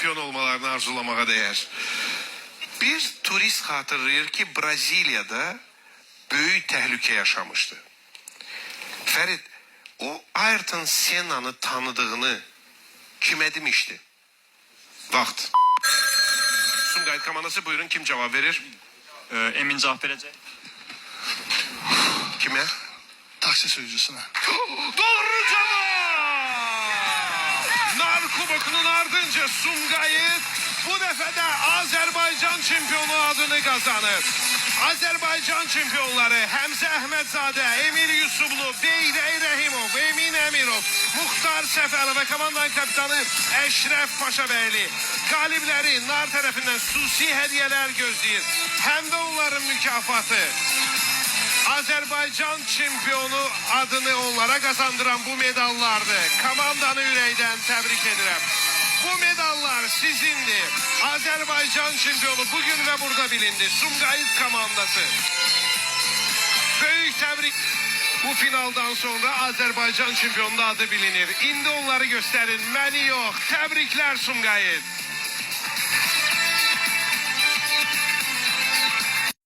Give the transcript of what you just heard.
şampiyon olmalarını arzulamağa değer. Bir turist hatırlayır ki Brezilya'da büyük tehlike yaşamıştı. Ferit, o Ayrton Senna'nı tanıdığını kime demişti? Vaxt. Sumqayıt komandası buyurun, kim cevap verir? Emin Cahberəcək. Kime? Taksi sürücüsüne. Doğru cevap! Narkobokunun ardınca Sumqayıt bu defa da Azerbaycan şampiyonu adını kazanır. Azerbaycan şampiyonları Həmzə Əhmədzadə, Emir Yusublu, Beyrək Rəhimov, Emin Əmirov, Muxtar Səfərov ve komandanın kapitanı Əşrəf Paşabəyli qalibləri nar tərəfindən xüsusi hədiyələr gözləyir. Həm də onların mükafatı. Azerbaycan şampiyonu adını onlara kazandıran bu medallardı. Komandanı ürəkdən təbrik edirəm. Bu medallar sizindir. Azerbaycan şampiyonu bugün ve burada bilindi. Sumqayıt komandası. Büyük tebrik. Bu finaldan sonra Azerbaycan şampiyonu adı bilinir. İndi onları gösterin. Məni yox. Təbriklər Sumqayıt.